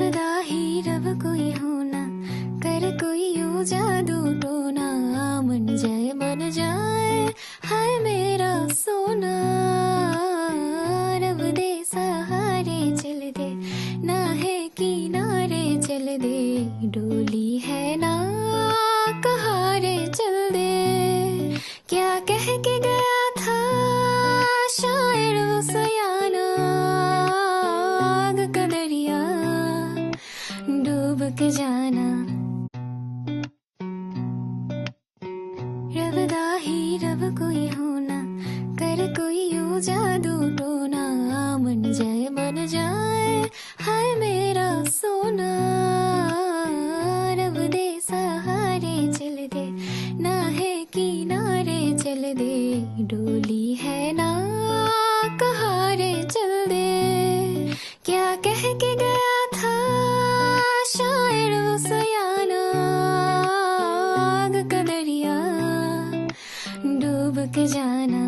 रबदा ही रब कोई होना, कर कोई यूं जादू टोना, मन जाए हाय मेरा सोना। रब दे सहारे चल दे, ना है किनारे चल दे, डोली है ना कहारे चल दे। क्या कह के गया था शायर वो सयाना, आग का दरिया डूब के जाना। रबदा ही रब कोई होना, कर कोई यूं जादू टोना, मन जाए हाय मेरा सोना। रब दे सहारे चल दे, ना है किनारे चल दे, डोली है ना कहारे चल दे। क्या कह के गया था शायर वो सयाना, आग का दरिया डूब के जाना।